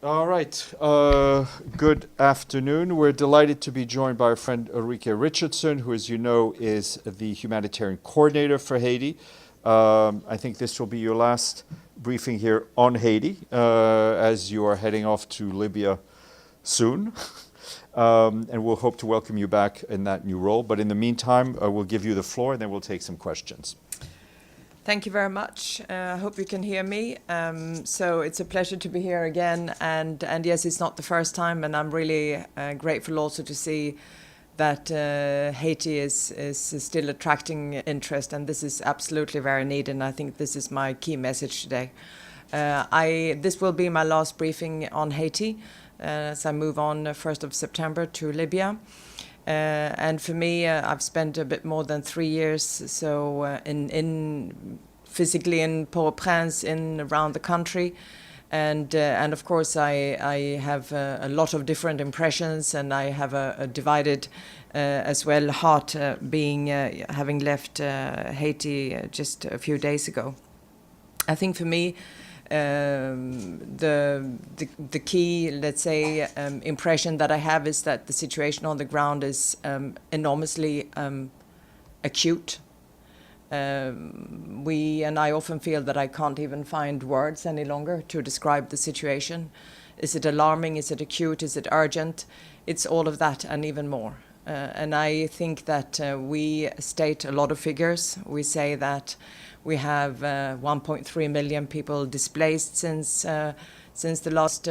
All right. Good afternoon. We're delighted to be joined by our friend Ulrika Richardson, who, as you know, is the humanitarian coordinator for Haiti. I think this will be your last briefing here on Haiti, as you are heading off to Libya soon. And we'll hope to welcome you back in that new role. But in the meantime, we'll give you the floor, and then we'll take some questions. Thank you very much. I hope you can hear me. So it's a pleasure to be here again. And yes, it's not the first time, and I'm really grateful also to see that Haiti is still attracting interest, and this is absolutely very needed, and I think this is my key message today. This will be my last briefing on Haiti as I move on 1st of September to Libya. And for me, I've spent a bit more than 3 years in physically in Port-au-Prince, in around the country, and of course I have a lot of different impressions, and I have a divided as well heart, having left Haiti just a few days ago. I think for me, the key, let's say, impression that I have is that the situation on the ground is enormously acute. And I often feel that I can't even find words any longer to describe the situation. Is it alarming? Is it acute? Is it urgent? It's all of that and even more. And I think that we state a lot of figures. We say that we have 1.3 million people displaced since the last,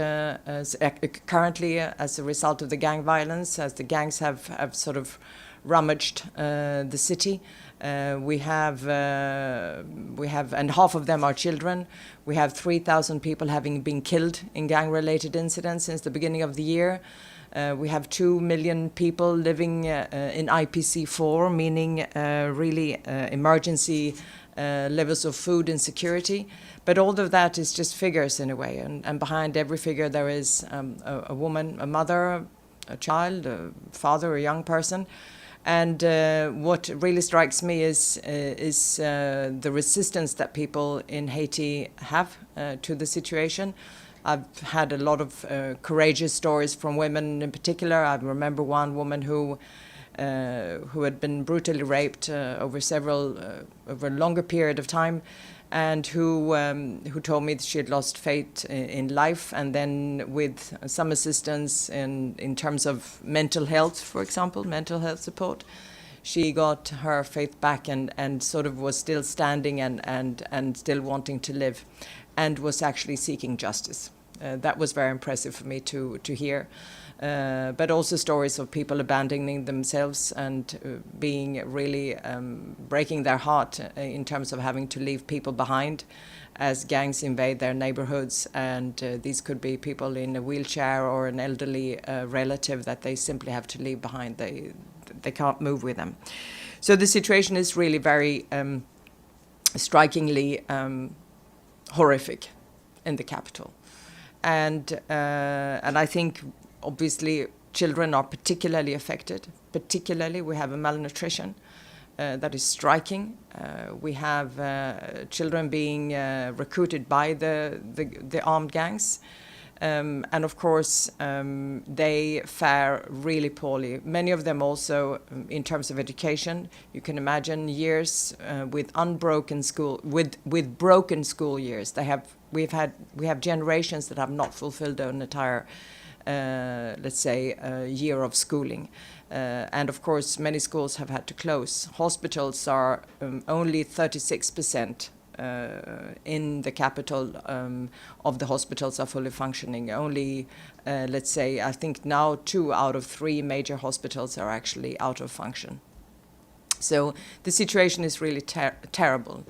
currently as a result of the gang violence, as the gangs have sort of rummaged the city. We have, and half of them are children. We have 3,000 people having been killed in gang-related incidents since the beginning of the year. We have 2 million people living in IPC4, meaning really emergency levels of food insecurity. But all of that is just figures in a way. And behind every figure there is a woman, a mother, a child, a father, a young person. And what really strikes me is the resistance that people in Haiti have to the situation. I've had a lot of courageous stories from women in particular. I remember one woman who had been brutally raped over a longer period of time, and who told me that she had lost faith in life, and then with some assistance in terms of mental health, for example, mental health support, she got her faith back and sort of was still standing and still wanting to live, and was actually seeking justice. That was very impressive for me to hear. But also stories of people abandoning themselves and being really breaking their heart in terms of having to leave people behind as gangs invade their neighborhoods. And these could be people in a wheelchair or an elderly relative that they simply have to leave behind. They can't move with them. So the situation is really very strikingly horrific in the capital. And I think obviously children are particularly affected. Particularly we have a malnutrition that is striking. We have children being recruited by the armed gangs. And of course, they fare really poorly. Many of them also, in terms of education, you can imagine years with broken school years. We have generations that have not fulfilled an entire, let's say, year of schooling. And of course, many schools have had to close. Hospitals are only 36%. In the capital of the hospitals are fully functioning. Only, let's say, I think now 2 out of 3 major hospitals are actually out of function. So the situation is really terrible.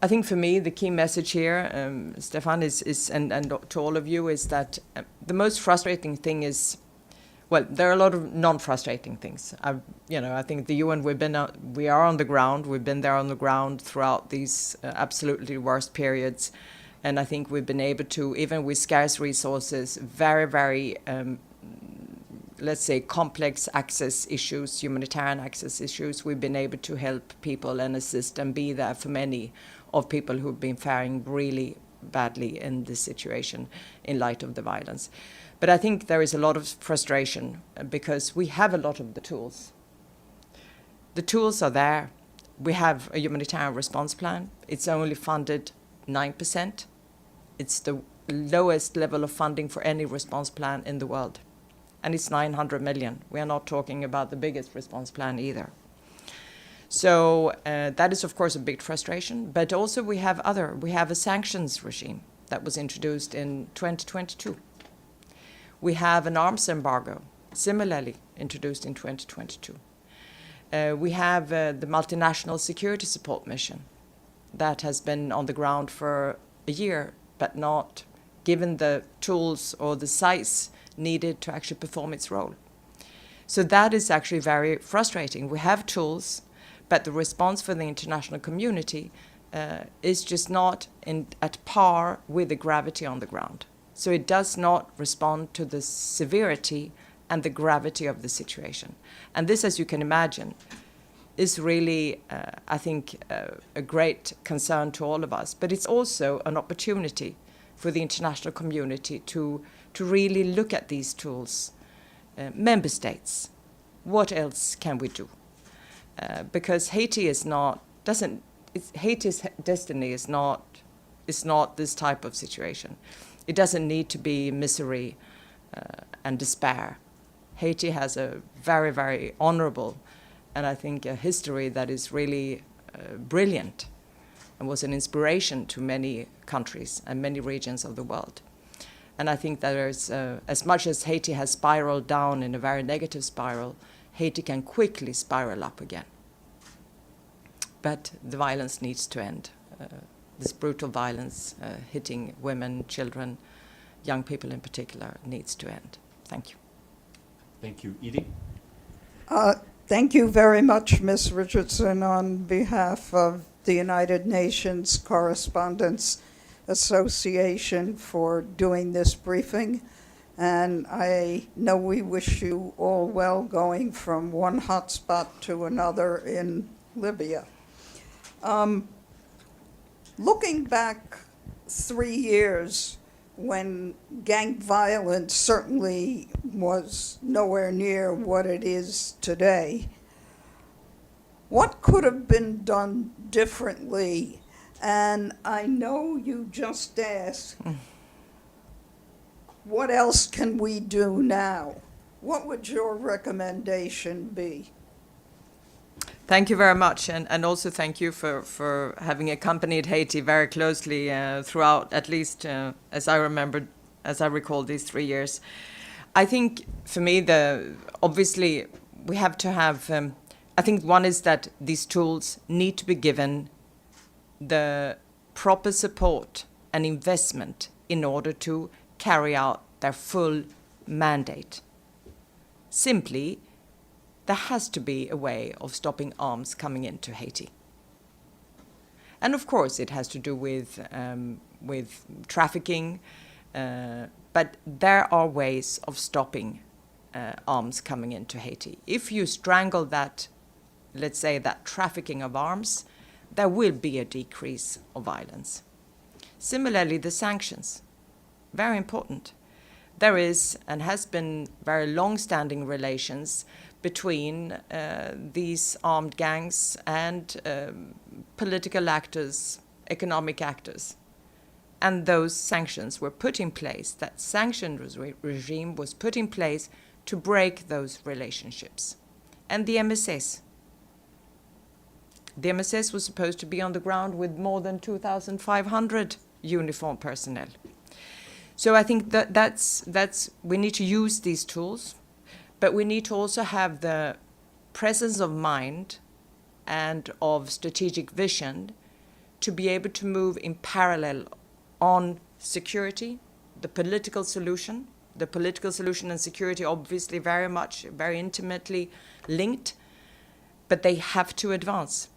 I think for me, the key message here, Stefan, is and to all of you, is that the most frustrating thing is, well, there are a lot of non-frustrating things. I think the UN, we are on the ground. We've been there on the ground throughout these absolutely worst periods. And I think we've been able to, even with scarce resources, very, very, let's say, complex access issues, humanitarian access issues, we've been able to help people and assist and be there for many of people who've been faring really badly in this situation in light of the violence. But I think there is a lot of frustration because we have a lot of the tools. The tools are there. We have a humanitarian response plan. It's only funded 9%. It's the lowest level of funding for any response plan in the world. And it's 900 million. We are not talking about the biggest response plan either. So that is, of course, a big frustration. But also we have a sanctions regime that was introduced in 2022. We have an arms embargo, similarly introduced in 2022. We have the multinational security support mission that has been on the ground for a year, but not given the tools or the size needed to actually perform its role. So that is actually very frustrating. We have tools, but the response for the international community is just not at par with the gravity on the ground. So it does not respond to the severity and the gravity of the situation. And this, as you can imagine, is really, I think, a great concern to all of us. But it's also an opportunity for the international community to really look at these tools. Member states, what else can we do? Because Haiti's destiny is not this type of situation. It doesn't need to be misery and despair. Haiti has a very, very honorable and I think a history that is really brilliant and was an inspiration to many countries and many regions of the world. And I think that there's, as much as Haiti has spiraled down in a very negative spiral, Haiti can quickly spiral up again. But the violence needs to end. This brutal violence hitting women, children, young people in particular, needs to end. Thank you. Thank you. Edie? Thank you very much, Ms. Richardson, on behalf of the United Nations Correspondents Association for doing this briefing. And I know we wish you all well going from one hotspot to another in Libya. Looking back 3 years when gang violence certainly was nowhere near what it is today, what could have been done differently? And I know you just asked, what else can we do now? What would your recommendation be? Thank you very much, and also thank you for having accompanied Haiti very closely throughout, at least as I recall these 3 years. I think for me, obviously we have to have, I think one is that these tools need to be given the proper support and investment in order to carry out their full mandate. Simply, there has to be a way of stopping arms coming into Haiti. And of course, it has to do with trafficking, but there are ways of stopping arms coming into Haiti. If you strangle that, let's say, that trafficking of arms, there will be a decrease of violence. Similarly, the sanctions, very important. There is and has been very long-standing relations between these armed gangs and political actors, economic actors. And those sanctions were put in place, that sanction regime was put in place to break those relationships. And the MSS was supposed to be on the ground with more than 2,500 uniformed personnel. So I think that's we need to use these tools, but we need to also have the presence of mind and of strategic vision to be able to move in parallel on security, the political solution and security obviously very intimately linked, but they have to advance.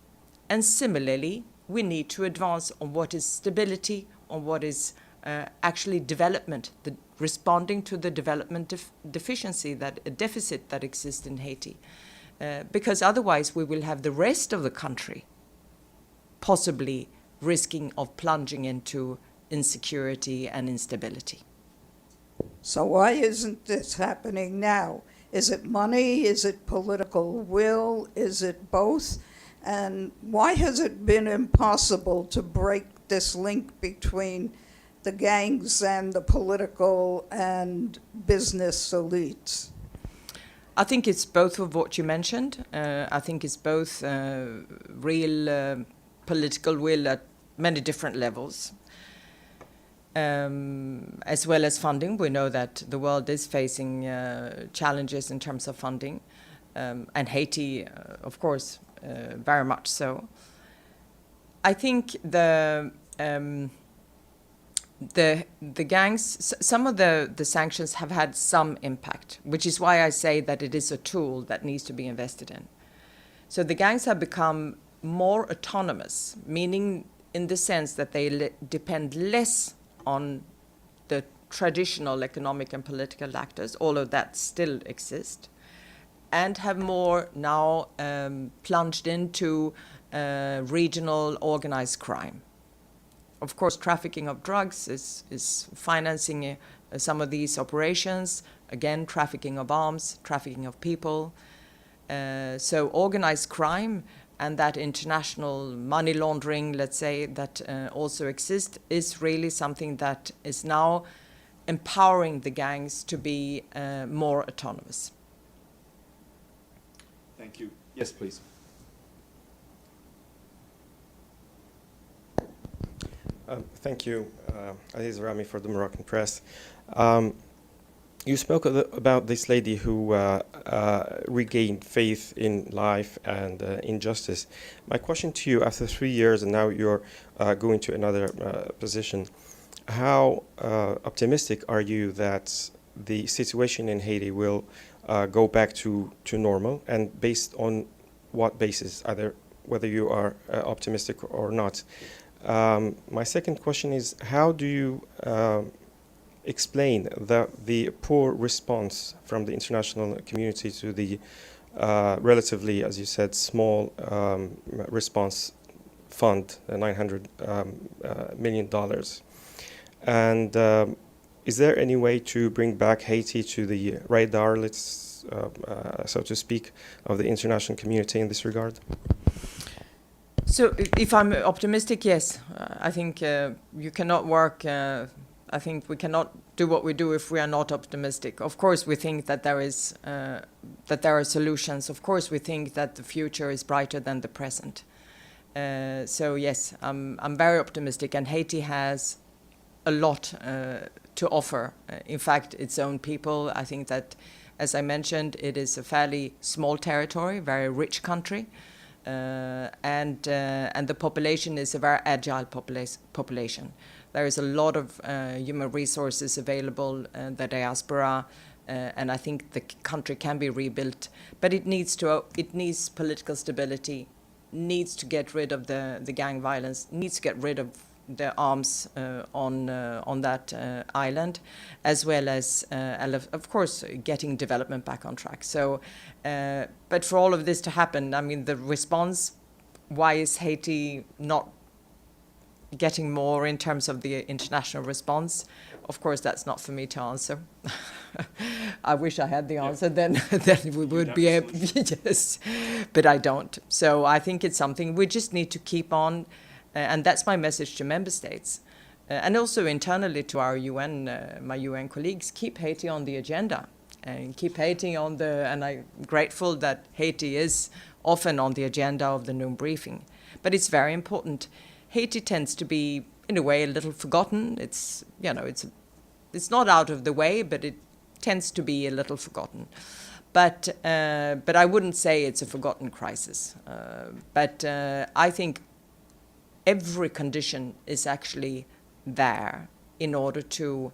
And similarly, we need to advance on what is stability, on what is actually development, responding to the development deficit that exists in Haiti. Because otherwise we will have the rest of the country possibly risking of plunging into insecurity and instability. So why isn't this happening now? Is it money? Is it political will? Is it both? And why has it been impossible to break this link between the gangs and the political and business elites? I think it's both of what you mentioned. I think it's both real political will at many different levels, as well as funding. We know that the world is facing challenges in terms of funding, and Haiti, of course, very much so. I think the gangs, some of the sanctions have had some impact, which is why I say that it is a tool that needs to be invested in. So the gangs have become more autonomous, meaning in the sense that they depend less on the traditional economic and political actors, although that still exists, and have more now plunged into regional organized crime. Of course, trafficking of drugs is financing some of these operations. Again, trafficking of arms, trafficking of people. So organized crime and that international money laundering, let's say, that also exists, is really something that is now empowering the gangs to be more autonomous. Thank you. Yes, please. Thank you, Aziz Rami for the Moroccan Press. You spoke about this lady who regained faith in life and in justice. My question to you, after 3 years and now you're going to another position, how optimistic are you that the situation in Haiti will go back to normal, and based on what basis, either whether you are optimistic or not? My second question is, how do you explain the poor response from the international community to the relatively, as you said, small response fund, $900 million? And is there any way to bring back Haiti to the radar, so to speak, of the international community in this regard? So if I'm optimistic, yes. I think you cannot work, I think we cannot do what we do if we are not optimistic. Of course, we think that there are solutions. Of course, we think that the future is brighter than the present. So yes, I'm very optimistic, and Haiti has a lot to offer. In fact, its own people. I think that, as I mentioned, it is a fairly small territory, very rich country. And the population is a very agile population. There is a lot of human resources available, the diaspora, and I think the country can be rebuilt. But it needs political stability, needs to get rid of the gang violence, needs to get rid of the arms on that island, as well as, of course, getting development back on track. So, but for all of this to happen, I mean, the response, why is Haiti not getting more in terms of the international response? Of course, that's not for me to answer. I wish I had the answer, then we would be able, yes, but I don't. So I think it's something we just need to keep on. And that's my message to member states, and also internally to our my UN colleagues. Keep Haiti on the agenda, and keep Haiti on and I'm grateful that Haiti is often on the agenda of the noon briefing. But it's very important. Haiti tends to be, in a way, a little forgotten. It's not out of the way, but it tends to be a little forgotten. But I wouldn't say it's a forgotten crisis. But I think every condition is actually there in order to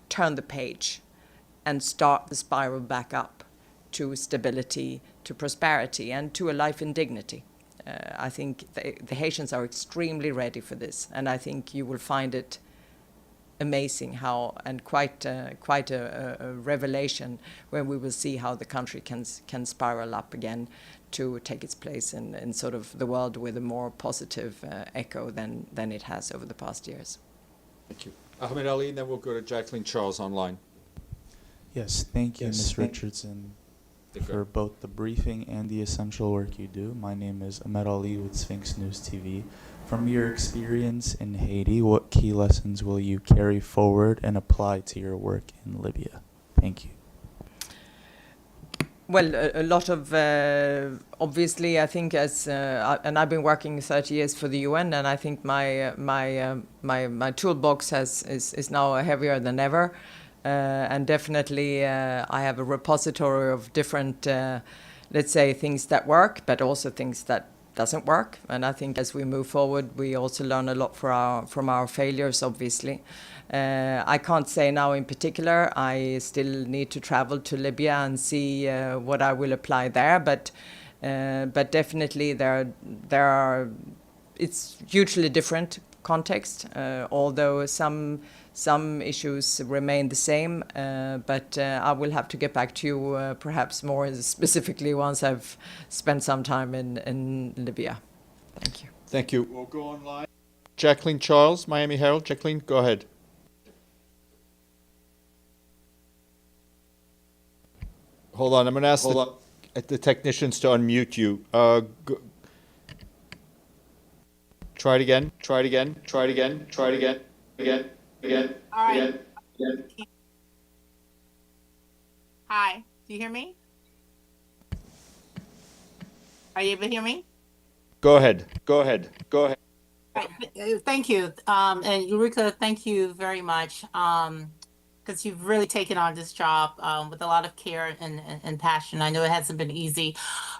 turn the page and start the spiral back up to stability, to prosperity, and to a life in dignity. I think the Haitians are extremely ready for this, and I think you will find it amazing how, and quite a revelation when we will see how the country can spiral up again to take its place in sort of the world with a more positive echo than it has over the past years. Thank you. Ahmed Ali, and then we'll go to Jacqueline Charles online. Yes, thank you, Yes, Ms. thank- Richardson, Take for care. both the briefing and the essential work you do. My name is Ahmed Ali with Sphinx News TV. From your experience in Haiti, what key lessons will you carry forward and apply to your work in Libya? Thank you. Well, a lot of obviously, I think and I've been working 30 years for the UN, and I think my toolbox is now heavier than ever, and definitely I have a repository of different, let's say, things that work, but also things that doesn't work. And I think as we move forward, we also learn a lot from our failures, obviously. I can't say now in particular. I still need to travel to Libya and see what I will apply there. But definitely there are. It's hugely different context. Although some issues remain the same. But I will have to get back to you perhaps more specifically once I've spent some time in Libya. Thank you. Thank you. We'll go online. Jacqueline Charles, Miami Herald. Jacqueline, go ahead. Hold on, I'm going to ask the technicians to unmute you. Try it again. Try it again. Try it again. Try it again. Again. All right. Again. Hi. Do you hear me? Are you able to hear me? Go ahead. Go ahead. Go ahead. Right. Thank you. And Ulrika, thank you very much. Because you've really taken on this job with a lot of care and passion. I know it hasn't been easy.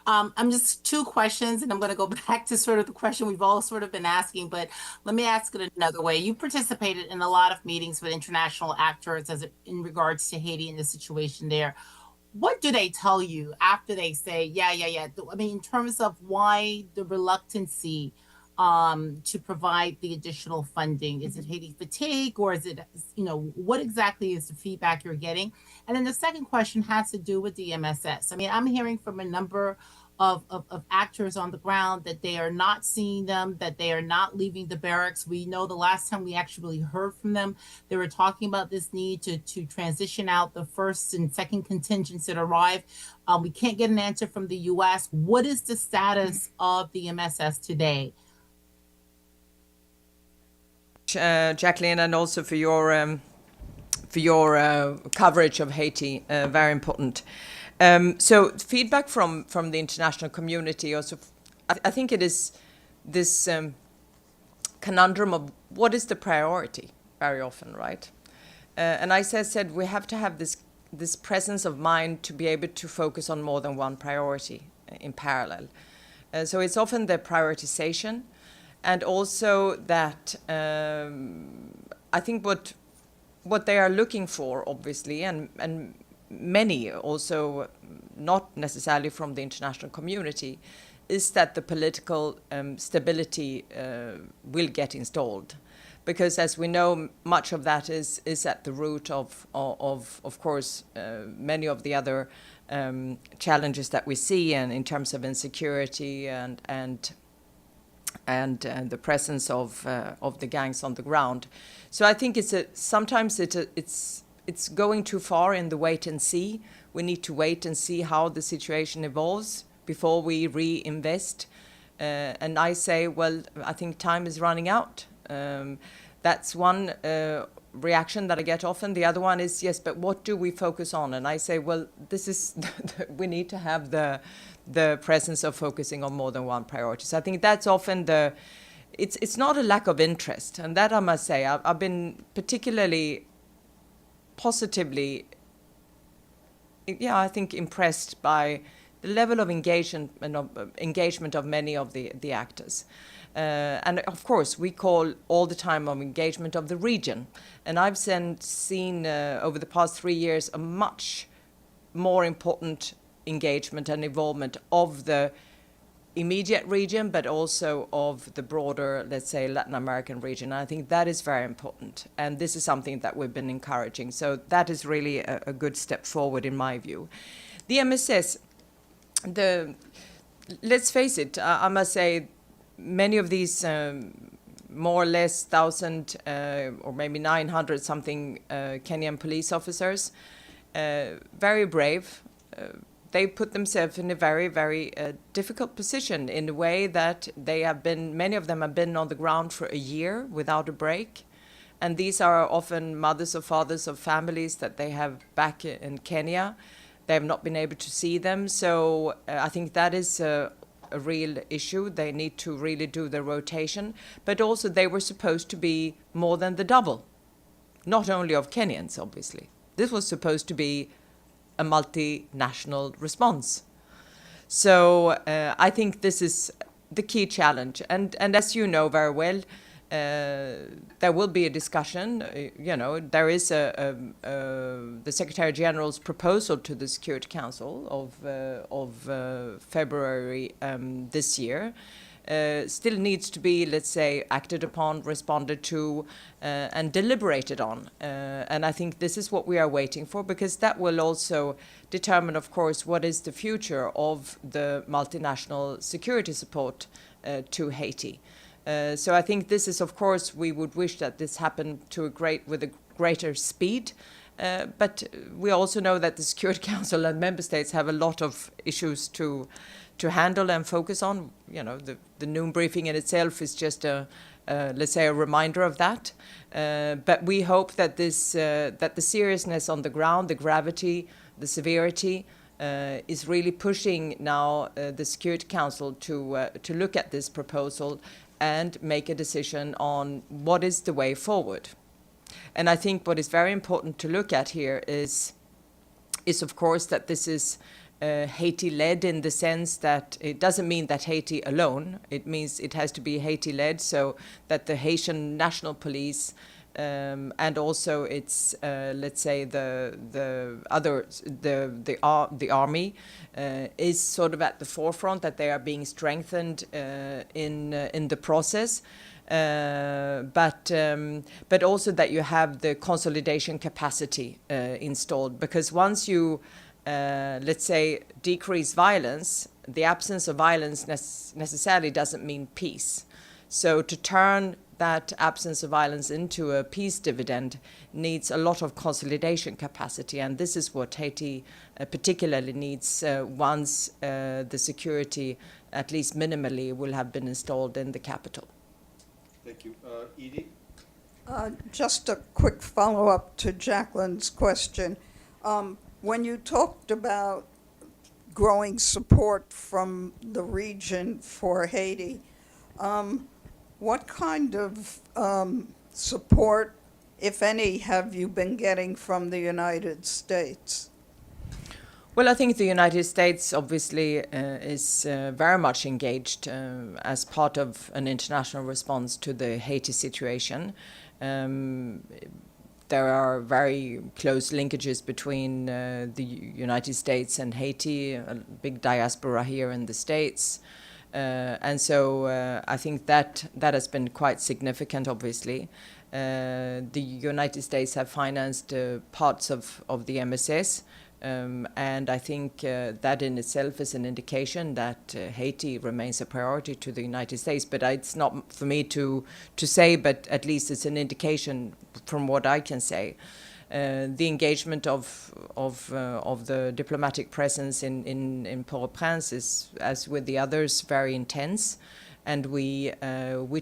I'm just two questions, and I'm going to go back to sort of the question we've all sort of been asking, but let me ask it another way. You participated in a lot of meetings with international actors in regards to Haiti and the situation there. What do they tell you after they say, yeah? I mean, in terms of why the reluctancy to provide the additional funding? Is it Haiti fatigue, or is it, what exactly is the feedback you're getting? And then the second question has to do with the MSS. I mean, I'm hearing from a number of actors on the ground that they are not seeing them, that they are not leaving the barracks. We know the last time we actually heard from them, they were talking about this need to transition out the first and second contingents that arrive. We can't get an answer from the U.S. What is the status of the MSS today? Jacqueline, and also for your coverage of Haiti, very important. So feedback from the international community also, I think it is this conundrum of what is the priority very often, right? And I said we have to have this presence of mind to be able to focus on more than one priority in parallel. So it's often the prioritization. And also that I think what they are looking for, obviously, and many also not necessarily from the international community, is that the political stability will get installed. Because as we know, much of that is at the root of course, many of the other challenges that we see, and in terms of insecurity and the presence of the gangs on the ground. So I think sometimes it's going too far in the wait and see. We need to wait and see how the situation evolves before we reinvest. And I say, well, I think time is running out. That's one reaction that I get often. The other one is, yes, but what do we focus on? And I say, well, this is we need to have the presence of focusing on more than one priority. So I think that's often it's not a lack of interest. And that I must say, I've been particularly positively, I think, impressed by the level of engagement of many of the actors. And of course, we call all the time on engagement of the region. And I've seen over the past 3 years a much more important engagement and involvement of the immediate region, but also of the broader, let's say, Latin American region. And I think that is very important. And this is something that we've been encouraging. So that is really a good step forward in my view. The MSS, let's face it, I must say, many of these more or less 1,000 or maybe 900 something Kenyan police officers, very brave. They put themselves in a very, very difficult position in a way that many of them have been on the ground for a year without a break. And these are often mothers or fathers of families that they have back in Kenya. They have not been able to see them. So I think that is a real issue. They need to really do the rotation. But also they were supposed to be more than the double, not only of Kenyans, obviously. This was supposed to be a multinational response. So I think this is the key challenge. And as you know very well, there will be a discussion. There is the Secretary General's proposal to the Security Council of February this year. Still needs to be, let's say, acted upon, responded to, and deliberated on. And I think this is what we are waiting for, because that will also determine, of course, what is the future of the multinational security support to Haiti. So I think this is, of course, we would wish that this happened with a greater speed. But we also know that the Security Council and member states have a lot of issues to handle and focus on. The noon briefing in itself is just let's say, a reminder of that. But we hope that that the seriousness on the ground, the gravity, the severity, is really pushing now the Security Council to look at this proposal and make a decision on what is the way forward. And I think what is very important to look at here is of course that this is Haiti-led, in the sense that it doesn't mean that Haiti alone. It means it has to be Haiti-led, so that the Haitian National Police and also its, let's say, the army is sort of at the forefront, that they are being strengthened in the process. But also that you have the consolidation capacity installed, because once you let's say, decrease violence, the absence of violence necessarily doesn't mean peace. So to turn that absence of violence into a peace dividend needs a lot of consolidation capacity, and this is what Haiti particularly needs once the security, at least minimally, will have been installed in the capital. Thank you. Edie? Just a quick follow-up to Jacqueline's question. When you talked about growing support from the region for Haiti, what kind of support, if any, have you been getting from the United States? Well, I think the United States obviously is very much engaged as part of an international response to the Haiti situation. There are very close linkages between the United States and Haiti, a big diaspora here in the States. And so I think that has been quite significant, obviously. The United States have financed parts of the MSS. And I think that in itself is an indication that Haiti remains a priority to the United States. But it's not for me to say, but at least it's an indication from what I can say. The engagement of the diplomatic presence in Port-au-Prince is, as with the others, very intense. And we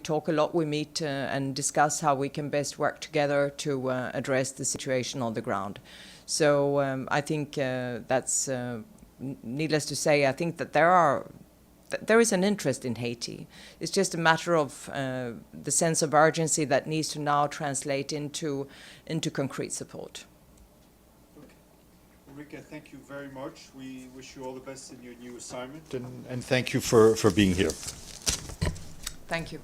talk a lot, we meet and discuss how we can best work together to address the situation on the ground. So I think that's, needless to say, I think that there is an interest in Haiti. It's just a matter of the sense of urgency that needs to now translate into concrete support. Okay. Ulrika, thank you very much. We wish you all the best in your new assignment, and thank you for being here. Thank you.